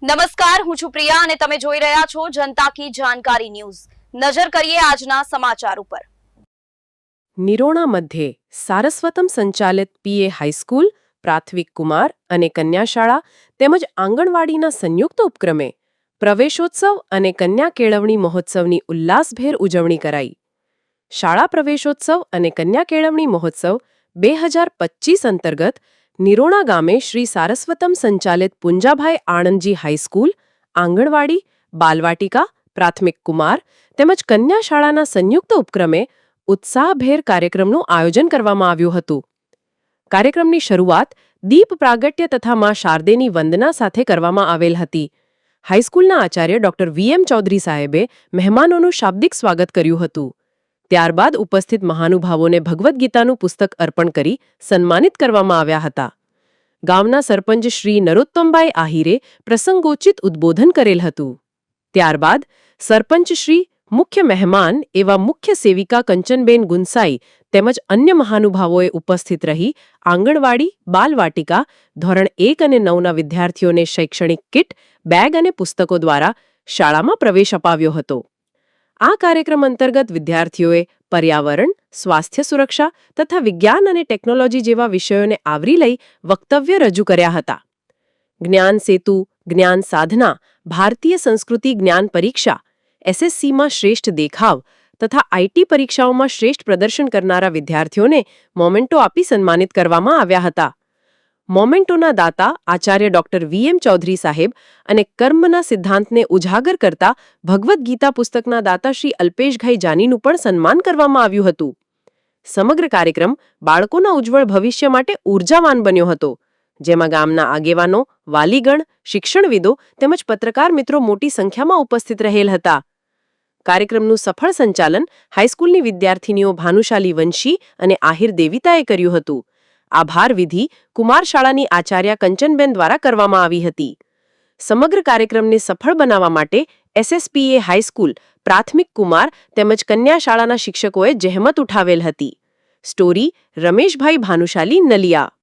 નમસ્કાર, હું છું પ્રિયા અને તમે જોઈ રહ્યા છો જનતા કી જાણકારી ન્યૂઝ। નજર કરીએ આજના સમાચાર ઉપર। નિરોણા મધ્યે સારસ્વતમ સંચાલિત પીએ હાઈસ્કૂલ, પ્રાથમિક કુમાર અને કન્યાશાળા તેમજ આંગણવાડીના સંયુક્ત ઉપક્રમે પ્રવેશોત્સવ અને કન્યા કેળવણી મહોત્સવની ઉલ્લાસભેર ઉજવણી કરાઈ। શાળા પ્રવેશોત્સવ અને કન્યા કેળવણી મહોત્સવ 2025 અંતર્ગત નિરોણા ગામે શ્રી સારસ્વતમ સંચાલિત પુંજાભાઈ આણંદજી હાઈસ્કૂલ, આંગણવાડી, બાલવાટિકા, પ્રાથમિક કુમાર તેમજ કન્યા શાળાના સંયુક્ત ઉપક્રમે ઉત્સાહભેર કાર્યક્રમનું આયોજન કરવામાં આવ્યું હતું। કાર્યક્રમની શરૂઆત દીપ પ્રાગટ્ય તથા મા શારદેની વંદના સાથે કરવામાં આવેલ હતી। હાઈસ્કૂલના આચાર્ય ડોક્ટર વીએમ ચૌધરી સાહેબે મહેમાનોનું શાબ્દિક સ્વાગત કર્યું હતું। ત્યારબાદ ઉપસ્થિત મહાનુભાવોને ભગવદ્ ગીતાનું પુસ્તક અર્પણ કરી સન્માનિત કરવામાં આવ્યા હતા। ગામના સરપંચ શ્રી નરોત્તમભાઈ આહિરે પ્રસંગોચિત ઉદ્બોધન કરેલ હતું। ત્યારબાદ સરપંચ શ્રી, મુખ્ય મહેમાન એવા મુખ્ય સેવિકા કંચનબેન ગુંસાઈ તેમજ અન્ય મહાનુભાવોએ ઉપસ્થિત રહી આંગણવાડી, બાલવાટિકા, ધોરણ 1 અને 9ના વિદ્યાર્થીઓને શૈક્ષણિક કિટ, બેગ અને પુસ્તકો દ્વારા શાળામાં પ્રવેશ અપાવ્યો હતો। આ કાર્યક્રમ અંતર્ગત વિદ્યાર્થીઓએ પર્યાવરણ, સ્વાસ્થ્ય સુરક્ષા તથા વિજ્ઞાન અને ટેકનોલોજી જેવા વિષયોને આવરી લઈ વક્તવ્ય રજૂ કર્યા હતા। જ્ઞાન સેતુ, જ્ઞાન સાધના, ભારતીય સંસ્કૃતિ જ્ઞાન પરીક્ષા, એસએસસીમાં શ્રેષ્ઠ દેખાવ તથા આઈટી પરીક્ષાઓમાં શ્રેષ્ઠ પ્રદર્શન કરનારા વિદ્યાર્થીઓને મોમેન્ટો આપી સન્માનિત કરવામાં આવ્યા હતા। મોમેન્ટોના દાતા આચાર્ય ડોક્ટર વીએમ ચૌધરી સાહેબ અને કર્મના સિદ્ધાંતને ઉજાગર કરતા ભગવદ્ ગીતા પુસ્તકના દાતા શ્રી અલ્પેશભાઈ જાનીનું પણ સન્માન કરવામાં આવ્યું હતું। સમગ્ર કાર્યક્રમ બાળકોના ઉજ્જવળ ભવિષ્ય માટે ઉર્જાવાન બન્યો હતો, જેમાં ગામના આગેવાનો, વાલીગણ, શિક્ષણવિદો તેમજ પત્રકાર મિત્રો મોટી સંખ્યામાં ઉપસ્થિત રહેલ હતા। કાર્યક્રમનું સફળ સંચાલન હાઈસ્કૂલની વિદ્યાર્થીનીઓ ભાનુશાલી વંશી અને આહિર દેવિતાએ કર્યું હતું। આભાર વિધિ કુમાર શાળાની આચાર્ય કંચનબેન દ્વારા કરવામાં આવી હતી। સમગ્ર કાર્યક્રમને સફળ બનાવવા માટે એસએસપીએ હાઈસ્કૂલ, પ્રાથમિક કુમાર તેમજ કન્યા શાળાના શિક્ષકોએ જહેમત ઉઠાવેલ હતી। સ્ટોરી રમેશભાઈ ભાનુશાલી નલિયા।